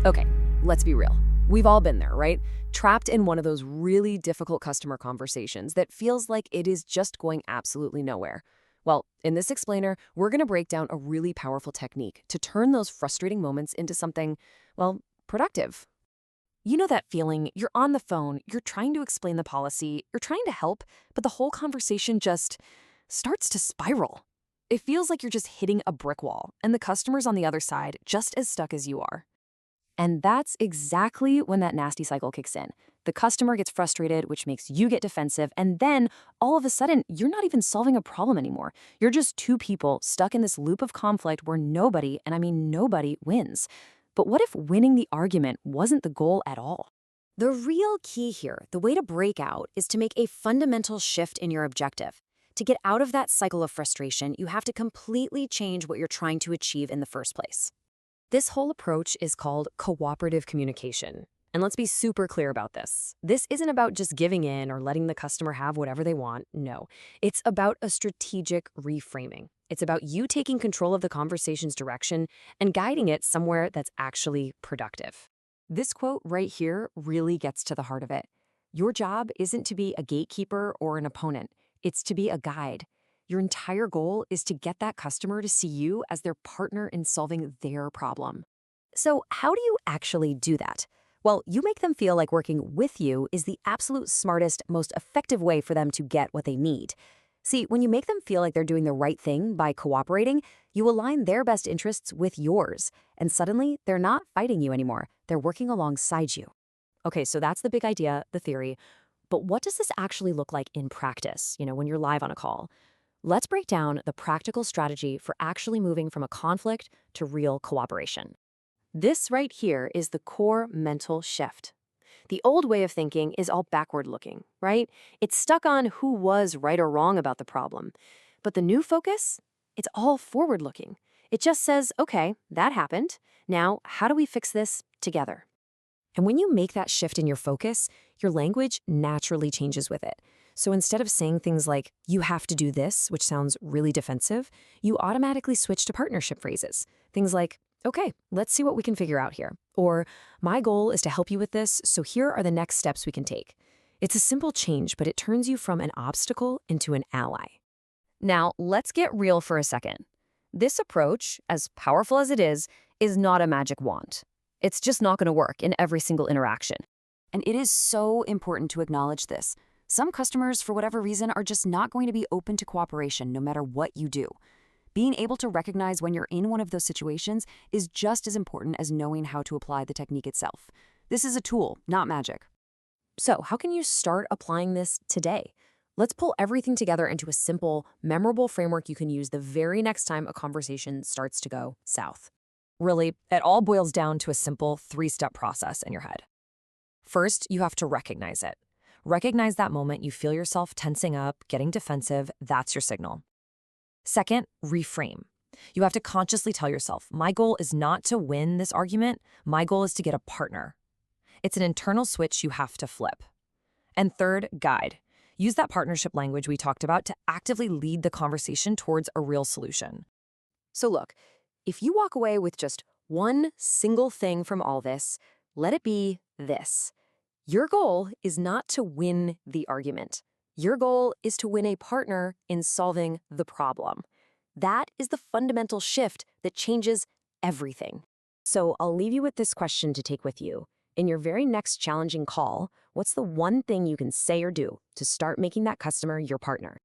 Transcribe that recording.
Okay, let's be real. We've all been there, right? Trapped in one of those really difficult customer conversations that feels like it is just going absolutely nowhere. Well, in this explainer, we're going to break down a really powerful technique to turn those frustrating moments into something, well, productive. You know that feeling, you're on the phone, you're trying to explain the policy, you're trying to help, but the whole conversation just starts to spiral. It feels like you're just hitting a brick wall, and the customer's on the other side just as stuck as you are. And that's exactly when that nasty cycle kicks in. The customer gets frustrated, which makes you get defensive, and then all of a sudden, you're not even solving a problem anymore. You're just two people stuck in this loop of conflict where nobody, and I mean nobody, wins. But what if winning the argument wasn't the goal at all? The real key here, the way to break out, is to make a fundamental shift in your objective. To get out of that cycle of frustration, you have to completely change what you're trying to achieve in the first place. This whole approach is called cooperative communication. And let's be super clear about this. This isn't about just giving in or letting the customer have whatever they want. No, it's about a strategic reframing. It's about you taking control of the conversation's direction and guiding it somewhere that's actually productive. This quote right here really gets to the heart of it. Your job isn't to be a gatekeeper or an opponent. It's to be a guide. Your entire goal is to get that customer to see you as their partner in solving their problem. So how do you actually do that? Well, you make them feel like working with you is the absolute smartest, most effective way for them to get what they need. See, when you make them feel like they're doing the right thing by cooperating, you align their best interests with yours. And suddenly, they're not fighting you anymore. They're working alongside you. Okay, so that's the big idea, the theory. But what does this actually look like in practice, when you're live on a call? Let's break down the practical strategy for actually moving from a conflict to real cooperation. This right here is the core mental shift. The old way of thinking is all backward looking, right? It's stuck on who was right or wrong about the problem. But the new focus, it's all forward looking. It just says, okay, that happened. Now, how do we fix this together? And when you make that shift in your focus, your language naturally changes with it. So instead of saying things like, you have to do this, which sounds really defensive, you automatically switch to partnership phrases. Things like, okay, let's see what we can figure out here. Or, my goal is to help you with this, so here are the next steps we can take. It's a simple change, but it turns you from an obstacle into an ally. Now, let's get real for a second. This approach, as powerful as it is not a magic wand. It's just not going to work in every single interaction. And it is so important to acknowledge this. Some customers, for whatever reason, are just not going to be open to cooperation no matter what you do. Being able to recognize when you're in one of those situations is just as important as knowing how to apply the technique itself. This is a tool, not magic. So, how can you start applying this today? Let's pull everything together into a simple, memorable framework you can use the very next time a conversation starts to go south. Really, it all boils down to a simple 3-step process in your head. First, you have to recognize it. Recognize that moment you feel yourself tensing up, getting defensive, that's your signal. Second, reframe. You have to consciously tell yourself, my goal is not to win this argument, my goal is to get a partner. It's an internal switch you have to flip. And third, guide. Use that partnership language we talked about to actively lead the conversation towards a real solution. So look, if you walk away with just one single thing from all this, let it be this. Your goal is not to win the argument. Your goal is to win a partner in solving the problem. That is the fundamental shift that changes everything. So I'll leave you with this question to take with you. In your very next challenging call, what's the one thing you can say or do to start making that customer your partner?